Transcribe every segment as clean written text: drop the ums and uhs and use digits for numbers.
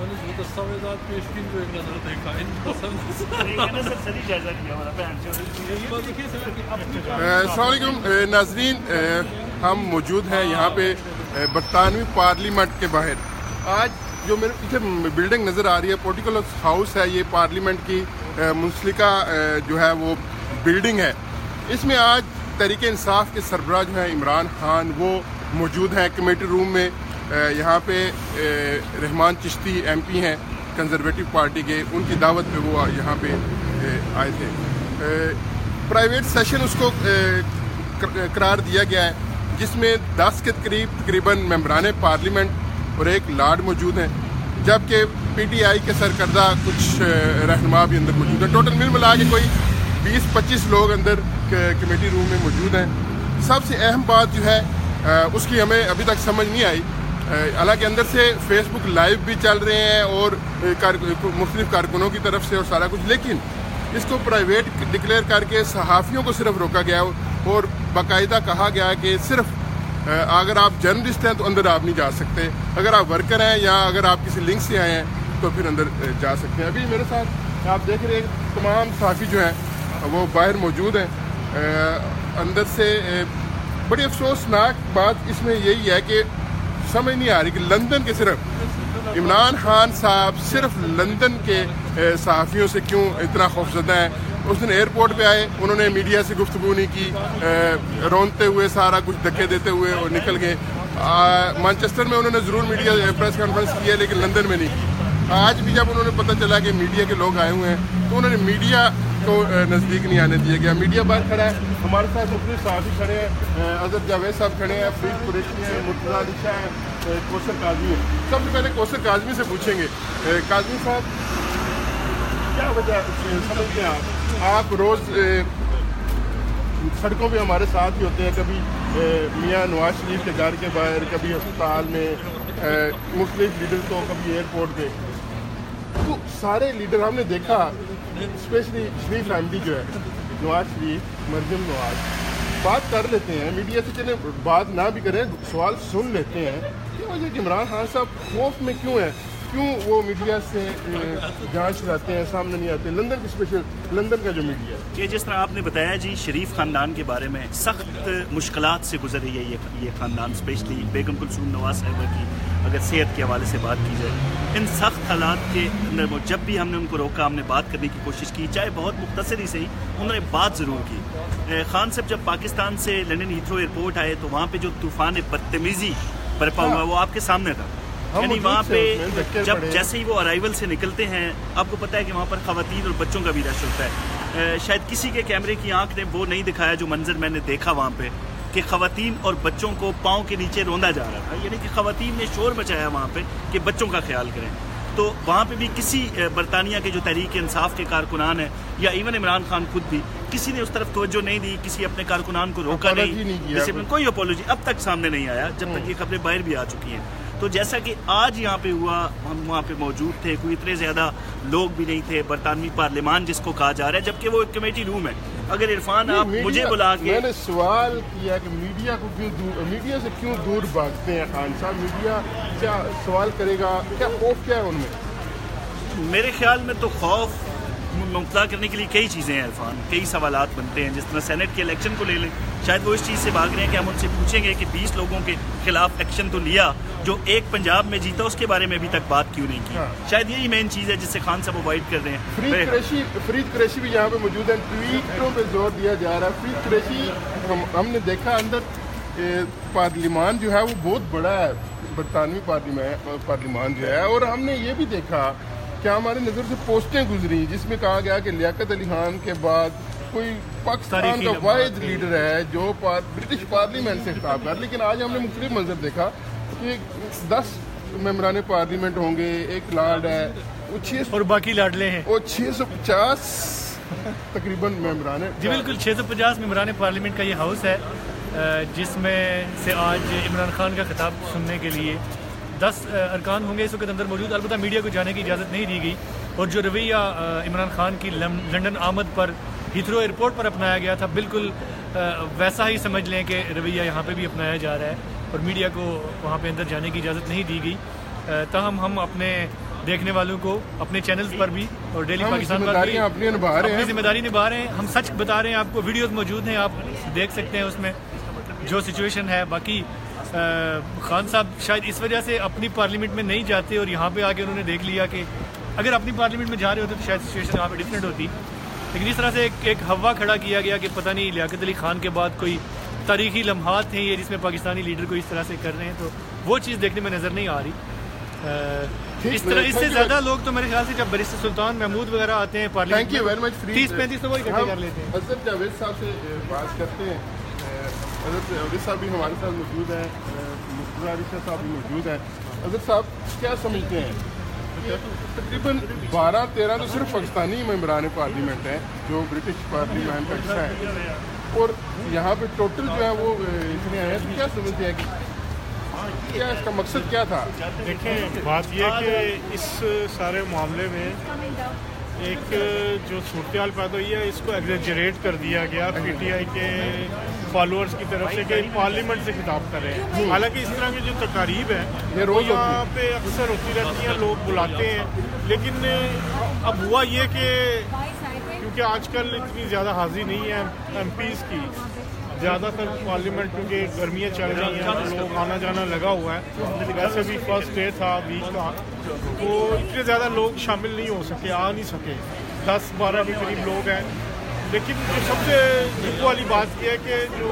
दस्तावेजात पेश की तो एक नज़र देखा अस्सलामुअलैकुम नाजरीन, हम मौजूद हैं यहाँ पे बरतानवी पार्लियामेंट के बाहर। आज जो मेरे पीछे बिल्डिंग नज़र आ रही है पोलिटिकल हाउस है, ये पार्लियामेंट की मुंसलिका जो है वो बिल्डिंग है। इसमें आज तहरीक इंसाफ के सरबराह जो है इमरान खान वो मौजूद हैं कमेटी रूम में। यहाँ पे रहमान चिश्ती MP हैं कंजर्वेटिव पार्टी के, उनकी दावत पे वो यहाँ पे आए थे। प्राइवेट सेशन उसको करार दिया गया है जिसमें 10 के करीब तकरीबन मेंबरान पार्लियामेंट और एक लॉर्ड मौजूद हैं, जबकि PTI के सरकर्दा कुछ रहनुमा भी अंदर मौजूद हैं। टोटल मिल मिला के कोई 20-25 लोग अंदर कमेटी रूम में मौजूद हैं। सबसे अहम बात जो है उसकी हमें अभी तक समझ नहीं आई। हालांकि अंदर से फेसबुक लाइव भी चल रहे हैं और मुख्तलिफ कारकुनों की तरफ से और सारा कुछ, लेकिन इसको प्राइवेट डिक्लेयर करके सहाफ़ियों को सिर्फ रोका गया और बाकायदा कहा गया कि सिर्फ अगर आप जर्नलिस्ट हैं तो अंदर आप नहीं जा सकते, अगर आप वर्कर हैं या अगर आप किसी लिंक से आए हैं तो फिर अंदर जा सकते हैं। अभी मेरे साथ आप देख रहे हैं तमाम सहाफ़ी जो हैं वो बाहर मौजूद हैं। अंदर से बड़ी अफसोसनाक बात इसमें यही है कि समझ नहीं आ रही कि लंदन के सिर्फ इमरान खान साहब सिर्फ लंदन के सहाफ़ियों से क्यों इतना खौफजदा हैं। उस दिन एयरपोर्ट पे आए, उन्होंने मीडिया से गुफ्तगू नहीं की, रोनते हुए सारा कुछ धक्के देते हुए और निकल गए। मैनचेस्टर में उन्होंने ज़रूर मीडिया प्रेस कॉन्फ्रेंस की है, लेकिन लंदन में नहीं की। आज भी जब उन्होंने पता चला कि मीडिया के लोग आए हुए हैं तो उन्होंने मीडिया को नज़दीक नहीं आने दिया गया। मीडिया बाहर खड़ा है, हमारे साथ मुख्तलिफ सहाफ़ी खड़े हैं, अज़हर जावेद साहब खड़े हैं, फरीद कुरैशी हैं, मुर्तज़ा अली शाह हैं, कौसर काज़मी हैं। सबसे पहले कौसर काज़मी से पूछेंगे, काज़मी साहब क्या वजह समझते हैं आप रोज़ सड़कों पे हमारे साथ ही होते हैं, कभी मियाँ नवाज शरीफ के घर के बाहर, कभी अस्पताल में, मुख्तलिफ लीडर को, कभी एयरपोर्ट पे, तो सारे लीडर हमने देखा, स्पेशली शरीफ फैमिली जो है, नवाज शरीफ, मरजम नवाज, बात कर लेते हैं मीडिया से, चले बात ना भी करें सवाल सुन लेते हैं। क्या वजह कि इमरान खान साहब खौफ में क्यों है, क्यों वो मीडिया से जांच कराते हैं, सामने नहीं आते? लंदन की स्पेशल लंदन का जो मीडिया है कि जिस तरह आपने बताया जी, शरीफ ख़ानदान के बारे में सख्त मुश्किलात से गुजर रही है ये ख़ानदान, स्पेशली बेगम कुलसूम नवाज साहिबा की अगर सेहत के हवाले से बात की जाए, इन सख्त हालात के अंदर जब भी हमने उनको रोका, हमने बात करने की कोशिश की, चाहे बहुत मुख्तसरी से ही, उन्होंने बात ज़रूर की। खान साहब जब पाकिस्तान से लंदन हीथ्रो एयरपोर्ट आए तो वहाँ पे जो तूफ़ान बदतमीज़ी बरपा हुआ वो आपके सामने था। यानी वहाँ पे जब जैसे ही वो अराइवल से निकलते हैं, आपको पता है कि वहाँ पर ख़वातीन और बच्चों का भी रश होता है। शायद किसी के कैमरे की आंख ने वो नहीं दिखाया जो मंजर मैंने देखा वहाँ पे, कि ख़वातीन और बच्चों को पाँव के नीचे रौंदा जा रहा था। यानी कि ख़वातीन ने शोर मचाया वहाँ पे कि बच्चों का ख्याल करें। तो वहाँ पे भी किसी बरतानिया के जो तहरीक इंसाफ के कारकुनान हैं या इवन इमरान खान खुद भी, किसी ने उस तरफ तवज्जो नहीं दी, किसी अपने कारकुनान को रोका नहीं, डिसिप्लिन कोई अपॉलॉजी अब तक सामने नहीं आया, जब तक ये खबरें बाहर भी आ चुकी हैं। तो जैसा कि आज यहाँ पे हुआ, हम वहाँ पे मौजूद थे, कोई इतने ज़्यादा लोग भी नहीं थे, बरतानवी पार्लियामान जिसको कहा जा रहा है, जबकि वो एक कमेटी रूम है। अगर इरफान आप मुझे बुला के, मैंने सवाल किया कि मीडिया को क्यों मीडिया से क्यों दूर भागते हैं खान साहब, मीडिया क्या सवाल करेगा, क्या खौफ क्या है उनमें? मेरे ख्याल में तो खौफ मुमतला करने के लिए कई चीज़ें हैं इरफान, कई सवालात बनते हैं। जिस तरह सेनेट के इलेक्शन को ले लें, शायद वो इस चीज़ से भाग रहे हैं कि हम उनसे पूछेंगे कि 20 लोगों के खिलाफ एक्शन तो लिया, जो एक पंजाब में जीता उसके बारे में अभी तक बात क्यों नहीं की? शायद यही मेन चीज़ है जिससे खान साहब अवॉइड कर रहे हैं। फरीद कुरैशी भी यहाँ पे मौजूद है, ट्वीटों पे जोर दिया जा रहा है। फरीद कुरैशी हमने देखा अंदर पार्लियामान जो है वो बहुत बड़ा है, बरतानवी पार्लियामान जो है, और हमने ये भी देखा क्या हमारी नज़र से पोस्टें गुजरी जिसमें कहा गया कि लियाकत अली खान के बाद कोई पाकिस्तान का वाहिद लीडर है जो ब्रिटिश पार्लियामेंट से खिताब कर। लेकिन आज हमने मुख्तलिफ मंजर देखा कि 10 मेंबरान पार्लियामेंट होंगे, एक लॉर्ड है, वो 600 और बाकी लाडले हैं, वो 650 तकरीबन मेंबरान है। जी बिल्कुल, 650 मेंबरान पार्लियामेंट का ये हाउस है, जिसमें से आज इमरान खान का खिताब सुनने के लिए 10 अरकान होंगे इस वक्त अंदर मौजूद। अलबत्ता मीडिया को जाने की इजाज़त नहीं दी गई, और जो रवैया इमरान खान की लंदन आमद पर हीथ्रो एयरपोर्ट पर अपनाया गया था, बिल्कुल वैसा ही समझ लें कि रवैया यहाँ पे भी अपनाया जा रहा है, और मीडिया को वहाँ पे अंदर जाने की इजाज़त नहीं दी गई। ताहम हम अपने देखने वालों को अपने चैनल्स पर भी और डेली हम पाकिस्तान पर भी जिम्मेदारियां अपनी निभा रहे अपनी हैं। जिम्मेदारी निभा रहे हैं। हम सच बता रहे हैं आपको, वीडियोस मौजूद हैं, आप देख सकते हैं उसमें जो सिचुएशन है। बाकी खान साहब शायद इस वजह से अपनी पार्लियामेंट में नहीं जाते और यहाँ पे आके उन्होंने देख लिया कि अगर अपनी पार्लियामेंट में जा रहे होते तो शायद सिचुएशन यहाँ पे डिफरेंट होती। लेकिन इस तरह से एक हवा खड़ा किया गया कि पता नहीं लियाकत अली खान के बाद कोई तारीखी लम्हात हैं ये जिसमें पाकिस्तानी लीडर को इस तरह से कर रहे हैं, तो वो चीज़ देखने में नज़र नहीं आ रही। इस तरह इससे ज़्यादा लोग तो मेरे ख्याल से जब बैरिस्टर सुल्तान महमूद वगैरह आते हैं thank you very much. Parliament 30-35 तो वो इकट्ठे कर लेते हैं। हज़रत जावेद साहब से बात करते हैं। हज़रत जावेद साहब भी हमारे साथ मौजूद है, मुफ्ती अली शाह साहब भी मौजूद है। हज़रत साहब क्या समझते हैं? तकरीबन 12-13 तो सिर्फ पाकिस्तानी मेंबरान पार्लियामेंट हैं जो ब्रिटिश पार्लियामेंट का हिस्सा है, और यहाँ पे टोटल जो है वो इतने आए हैं। तो क्या समझते हैं कि क्या इसका मकसद क्या था? देखें, बात यह कि इस सारे मामले में एक जो सूरत पैदा हुई है इसको एग्जेजरेट कर दिया गया पीटीआई के फॉलोअर्स की तरफ से कि पार्लियामेंट से खिताब कर रहे हैं। हालांकि इस तरह की जो तकारीब है वो यहाँ पे अक्सर होती रहती हैं, लोग बुलाते हैं, लेकिन अब हुआ ये कि क्योंकि आजकल इतनी ज़्यादा हाजिरी नहीं है एमपीज़ की, ज़्यादातर पार्लियामेंट क्योंकि गर्मियाँ चल रही हैं तो लोग आना जाना लगा हुआ है, वैसे भी फर्स्ट डे था वीक का, तो इतने ज़्यादा लोग शामिल नहीं हो सके, आ नहीं सके, 10-12 के करीब लोग हैं। लेकिन जो सबसे दुख वाली बात यह है कि जो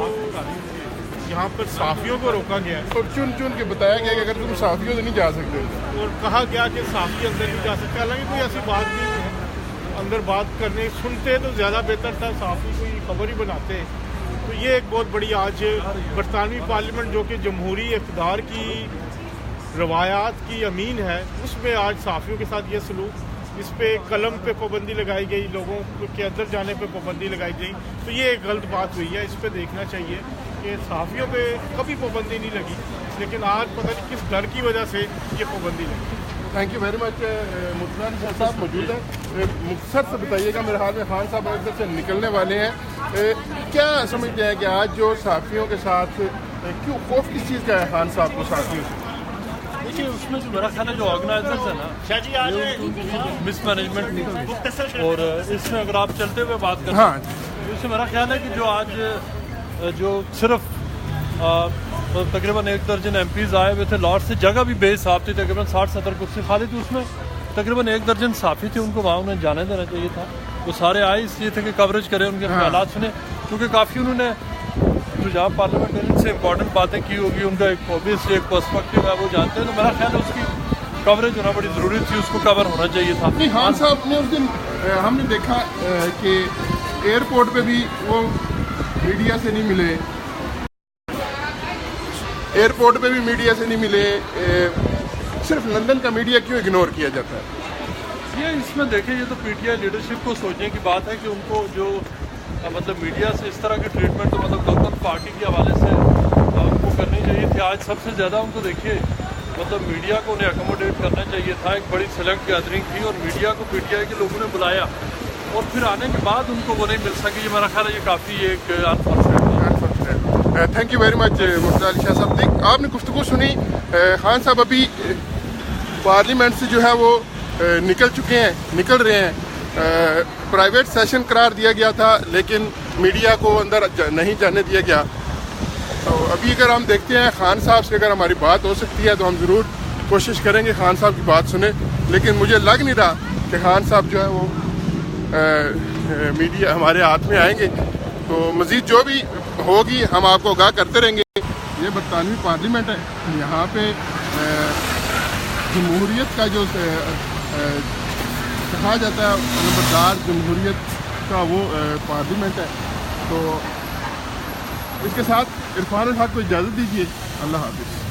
यहाँ पर साफ़ियों को रोका गया है और चुन के बताया गया कि अगर तुम साफियों से नहीं जा सकते, और कहा गया कि साफ़ी अंदर नहीं जा सकते, हालांकि कोई ऐसी बात नहीं है। अंदर बात करने सुनते तो ज़्यादा बेहतर था, साफ़ी कोई खबर ही बनाते। तो ये एक बहुत बड़ी आज बरतानवी पार्लियामेंट जो कि जमहूरी इक़्तिदार की रवायात की अमीन है, उसमें आज साफ़ियों के साथ ये सलूक, इस पे कलम पे पाबंदी लगाई गई, लोगों के अंदर जाने पे पाबंदी लगाई गई, तो ये एक गलत बात हुई है। इस पे देखना चाहिए कि साफ़ियों पे कभी पाबंदी नहीं लगी, लेकिन आज पता नहीं किस डर की वजह से ये पाबंदी लगी। Thank you very much. Mufti Ali Shah साहब मौजूद हैं, मुख्तसर से बताइएगा। मेरे हाल में खान साहब इधर से निकलने वाले हैं, क्या समझते हैं कि आज जो साफ़ियों के साथ क्यों खौफ किस चीज़ का है खान साहब को साफ़ियों से? देखिए, उसमें जो मेरा ख्याल है जो ऑर्गेनाइजर्स है ना, मिसमैनेजमेंट, और इसमें अगर आप चलते हुए बात करें, हाँ, तो इसमें मेरा ख्याल है कि जो आज जो सिर्फ तकरीबन 1 दर्जन एमपीज़ आए हुए थे, लॉर्ड से जगह भी बेहिसाब थी, तकरीबन 60-70 कुर्सी खाली थी, उसमें तकरीबन 1 दर्जन साफ़ी थे, उनको वहाँ उन्हें जाने देना चाहिए था। वो सारे आए इसलिए थे कि कवरेज करें, उनके ख्यालात सुने, क्योंकि काफ़ी उन्होंने जो जहाँ पार्लियामेंटेरियन से इंपॉर्टेंट बातें की होगी, उनका एक ऑब्वियसली एक पर्सपेक्टिव है, वो जानते हैं। तो मेरा ख्याल है उसकी कवरेज होना बड़ी ज़रूरी थी, उसको कवर होना चाहिए था। नहीं, खान साहब ने उस दिन हमने देखा कि एयरपोर्ट पे भी वो मीडिया से नहीं मिले, एयरपोर्ट पे भी मीडिया से नहीं मिले, सिर्फ लंदन का मीडिया क्यों इग्नोर किया जाता है? ये इसमें देखें, ये तो पीटीआई लीडरशिप को सोचने की बात है कि उनको जो मतलब मीडिया से इस तरह की ट्रीटमेंट तो मतलब लोकल पार्टी के हवाले से उनको करनी चाहिए थी। आज सबसे ज़्यादा उनको देखिए मतलब मीडिया को उन्हें अकोमोडेट करना चाहिए था। एक बड़ी सेलेक्ट गैदरिंग थी और मीडिया को पीटीआई के लोगों ने बुलाया और फिर आने के बाद उनको वो नहीं मिल सके। ये मेरा ख्याल है ये काफ़ी एक unfortunate. Thank you very much Mufti Ali Shah साहब। देख, आपने गुफ्तगू सुनी, खान साहब अभी पार्लियामेंट से जो है वो निकल चुके हैं, निकल रहे हैं। प्राइवेट सेशन करार दिया गया था लेकिन मीडिया को अंदर नहीं जाने दिया गया। तो अभी अगर हम देखते हैं खान साहब से अगर हमारी बात हो सकती है तो हम ज़रूर कोशिश करेंगे खान साहब की बात सुने, लेकिन मुझे लग नहीं रहा कि खान साहब जो है वो मीडिया हमारे हाथ में आएंगे। तो मज़ीद जो भी होगी हम आपको आगाह करते रहेंगे। ये बरतानवी पार्लियामेंट है, यहाँ पे जमहूरियत का जो कहा जाता है नंबरदार जमहूरियत का वो पार्लियामेंट है। तो इसके साथ इरफान उल हक को इजाज़त दीजिए। अल्लाह हाफ़िज़।